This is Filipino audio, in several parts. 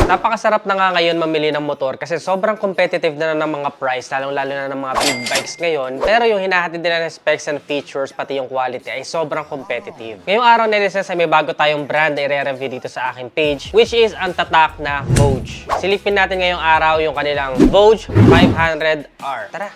Napakasarap na nga ngayon mamili ng motor kasi sobrang competitive na ng mga price, lalong-lalo na ng mga big bikes ngayon. Pero yung hinahatid nila ng specs and features, pati yung quality ay sobrang competitive. Ngayong araw, netizens, ay may bago tayong brand na i-review dito sa aking page, which is ang tatak na Vogue. Silipin natin ngayong araw yung kanilang Vogue 500R. Tara!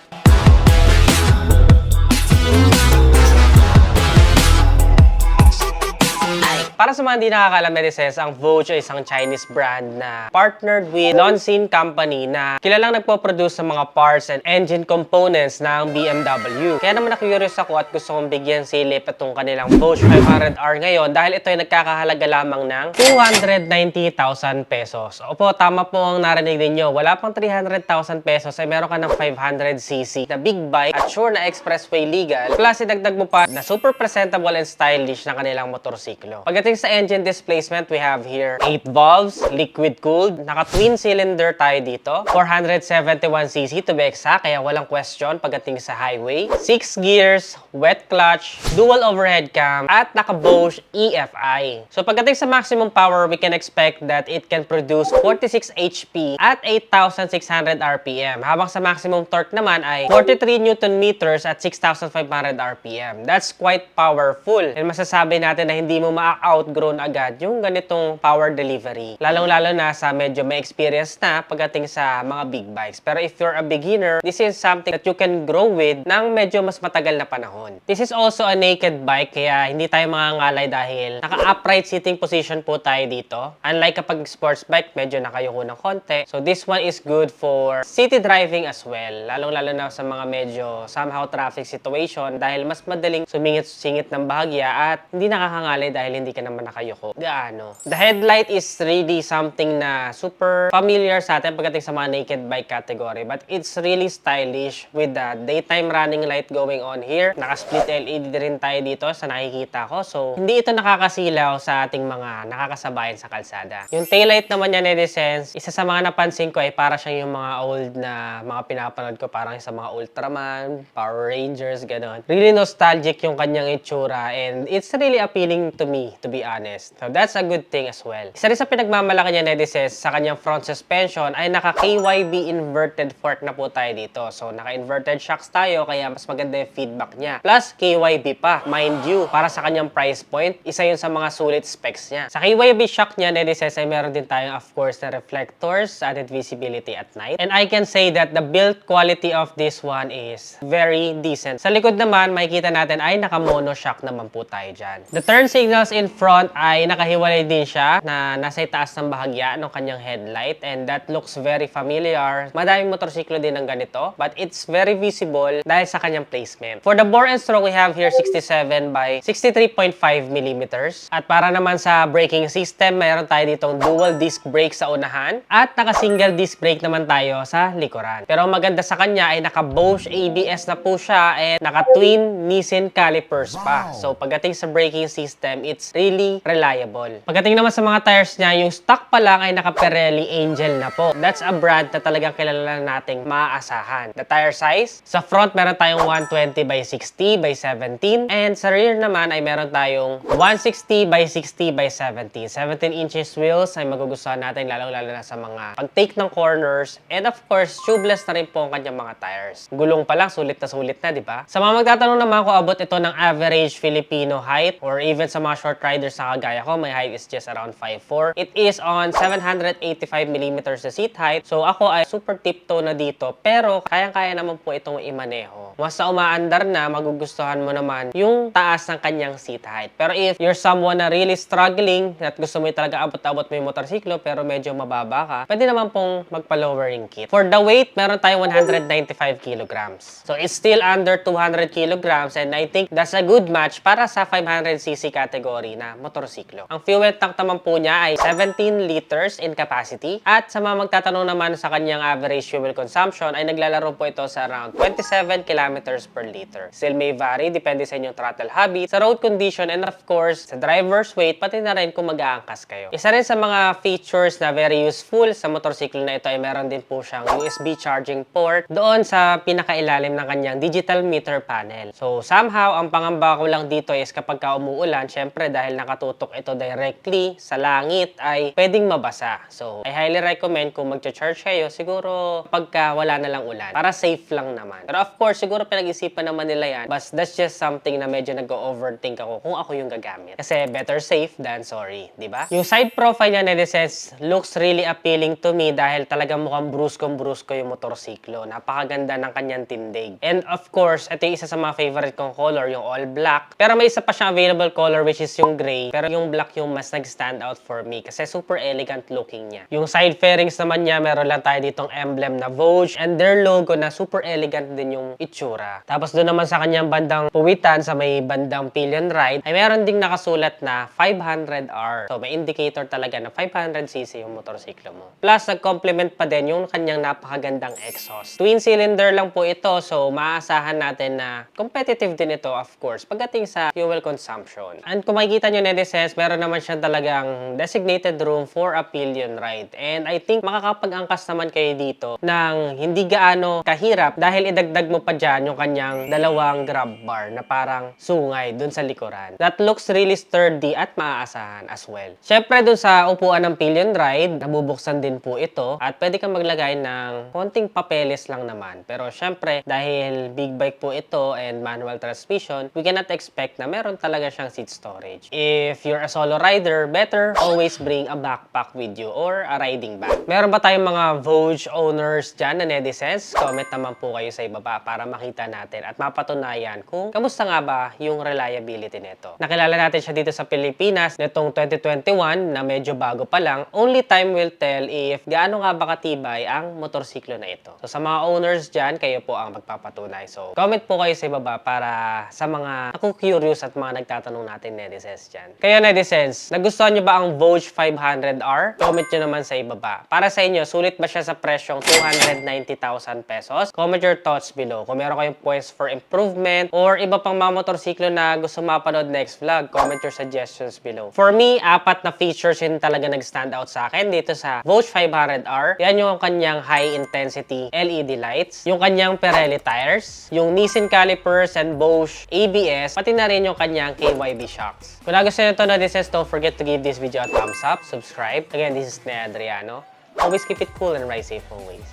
Para sa mga hindi nakakaalam, netizens, ang Vogue ay isang Chinese brand na partnered with Longines Company na kilalang nagpo-produce ng mga parts and engine components ng BMW. Kaya naman na-curious ako at gusto kong bigyan silip itong kanilang Vogue 500R ngayon dahil ito ay nagkakahalaga lamang ng 290,000 pesos. Opo, tama po ang narinig ninyo. Wala pang 300,000 pesos ay meron ka ng 500cc na big bike at sure na expressway legal. Plus, idagdag mo pa na super presentable and stylish na kanilang motorsiklo. Pagdating sa engine displacement, we have here 8 valves, liquid cooled, naka-twin cylinder tayo dito, 471cc to be exact, kaya walang question pagdating sa highway, 6 gears, wet clutch, dual overhead cam, at naka-Bosch EFI. So pagdating sa maximum power, we can expect that it can produce 46 HP at 8,600 RPM, habang sa maximum torque naman ay 43 Newton meters at 6,500 RPM. That's quite powerful. And masasabi natin na hindi mo ma-outgrown agad yung ganitong power delivery. Lalong-lalo na sa medyo may experience na pagdating sa mga big bikes. Pero if you're a beginner, this is something that you can grow with ng medyo mas matagal na panahon. This is also a naked bike, kaya hindi tayo mangangalay dahil naka-upright sitting position po tayo dito. Unlike kapag sports bike, medyo nakayuko ng konti. So this one is good for city driving as well. Lalong-lalo na sa mga medyo somehow traffic situation dahil mas madaling sumingit-singit ng bahagya at hindi nakakangalay dahil hindi ka naman nakayuko. Gaano? The headlight is really something na super familiar sa atin pagdating sa mga naked bike category, but it's really stylish with the daytime running light going on here. Naka-split LED rin tayo dito sa nakikita ko. So, hindi ito nakakasilaw sa ating mga nakakasabayan sa kalsada. Yung taillight naman niya, netizens, isa sa mga napansin ko ay para siyang yung mga old na mga pinapanood ko, parang sa mga Ultraman, Power Rangers, gano'n. Really nostalgic yung kanyang itsura and it's really appealing to me, to be honest. So that's a good thing as well. Isa rin sa pinagmamalaki niya, netizens, sa kanyang front suspension ay naka-KYB inverted fork na po tayo dito. So naka-inverted shocks tayo kaya mas maganda yung feedback niya. Plus KYB pa, mind you, para sa kanyang price point, isa yun sa mga sulit specs niya. Sa KYB shock niya, netizens, ay meron din tayong of course na reflectors, added visibility at night. And I can say that the build quality of this one is very decent. Sa likod naman, makikita natin ay naka-mono shock naman po tayo dyan. The turn signals in front ay nakahiwalay din siya na nasa itaas ng bahagya ng kanyang headlight and that looks very familiar. Madaming motorsiklo din ng ganito but it's very visible dahil sa kanyang placement. For the bore and stroke, we have here 67 by 63.5 millimeters. At para naman sa braking system, mayroon tayo ditong dual disc brake sa unahan at naka-single disc brake naman tayo sa likuran. Pero maganda sa kanya ay naka-Bosch ABS na po siya and naka-twin Nissin calipers pa. So pagdating sa braking system, it's really reliable. Pagdating naman sa mga tires niya, yung stock pa lang ay naka-Pirelli Angel na po. That's a brand na talagang kilala nating maaasahan. The tire size, sa front meron tayong 120 by 60 by 17 and sa rear naman ay meron tayong 160 by 60 by 17. 17 inches wheels ay magugustuhan natin lalong-lalo na sa mga pag-take ng corners and of course, tubeless na rin po ang kanyang mga tires. Gulong pa lang, sulit na, di ba? Sa mga magtatanong naman kung abot ito ng average Filipino height or even sa mga short riders na kagaya ko, my height is just around 5'4". It is on 785mm na seat height. So ako ay super tiptoe na dito pero kayang-kaya naman po itong imaneho. Once na umaandar na, magugustuhan mo naman yung taas ng kanyang seat height. Pero if you're someone na really struggling at gusto mo talaga abot-abot mo yung motorsiklo pero medyo mababa ka, pwede naman pong magpa-lowering kit. For the weight, meron tayong 195 kilograms. So it's still under 200 kilograms and I think that's a good match para sa 500cc category na motorsiklo. Ang fuel tank naman po niya ay 17 liters in capacity at sa mga magtatanong naman sa kanyang average fuel consumption ay naglalaro po ito sa around 27 km kilometers per liter. Still may vary, depende sa inyong throttle habit, sa road condition, and of course, sa driver's weight, pati na rin kung mag-aangkas kayo. Isa rin sa mga features na very useful sa motorsiklo na ito ay meron din po siyang USB charging port doon sa pinakailalim ng kanyang digital meter panel. So somehow, ang pangamba ko lang dito is kapag ka umuulan, syempre dahil nakatutok ito directly sa langit ay pwedeng mabasa. So I highly recommend kung mag-charge kayo, siguro pagka wala na lang ulan. Para safe lang naman. Pero of course, siguro pinag-isipan naman nila yan. But that's just something na medyo nag-overthink ako kung ako yung gagamit. Kasi better safe than sorry, di ba? Yung side profile niya, netizens, looks really appealing to me dahil talagang mukhang bruskong-brusko yung motorsiklo. Napakaganda ng kanyang tindig. And of course, ito yung isa sa mga favorite kong color, yung all black. Pero may isa pa siyang available color which is yung gray. Pero yung black yung mas nag-stand out for me kasi super elegant looking niya. Yung side fairings naman niya, meron lang tayo ditong emblem na Vogue and their logo na super elegant din yung itsura. Tapos doon naman sa kanyang bandang puwitan sa may bandang pillion ride ay meron ding nakasulat na 500R. So may indicator talaga na 500cc yung motorsiklo mo. Plus nag-complement pa din yung kanyang napakagandang exhaust. Twin cylinder lang po ito so maaasahan natin na competitive din ito of course pagdating sa fuel consumption. And kung makikita nyo netizens, meron naman siya talagang designated room for a pillion ride. And I think makakapag-angkas naman kayo dito ng hindi gaano kahirap dahil idagdag mo pa dyan yung kanyang dalawang grab bar na parang sungay dun sa likuran. That looks really sturdy at maaasahan as well. Syempre dun sa upuan ng pillion ride, nabubuksan din po ito at pwede kang maglagay ng konting papeles lang naman. Pero syempre dahil big bike po ito and manual transmission, we cannot expect na meron talaga siyang seat storage. If you're a solo rider, better always bring a backpack with you or a riding bag. Meron ba tayong mga Vogue owners dyan na netizens? Comment naman po kayo sa ibaba para makita natin at mapatunayan kung kamusta nga ba yung reliability nito. Nakilala natin siya dito sa Pilipinas netong 2021 na medyo bago pa lang. Only time will tell if gaano nga ba katibay ang motorsiklo na ito. So sa mga owners dyan, kayo po ang magpapatunay. So comment po kayo sa ibaba para sa mga curious at mga nagtatanong natin netizens dyan. Kaya netizens, nagustuhan nyo ba ang Vogue 500R? Comment nyo naman sa ibaba. Para sa inyo, sulit ba siya sa presyong 290,000 pesos? Comment your thoughts below. Kung meron kayong points for improvement or iba pang mga motorsiklo na gusto mapanood next vlog, comment your suggestions below. For me, 4 na features yun talaga nag-stand out sa akin dito sa Vogue 500R. Yan yung kanyang high intensity LED lights, yung kanyang Pirelli tires, yung Nissin calipers and Bosch ABS, pati na rin yung kanyang KYB shocks. Kung nagustuhan nyo ito na this, don't forget to give this video a thumbs up, subscribe. Again, this is Nea Adriano. Always keep it cool and ride safe always.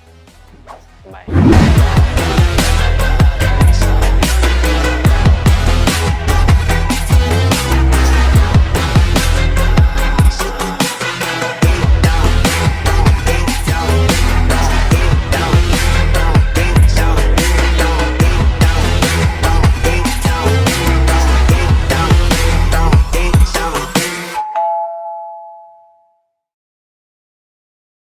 Bye.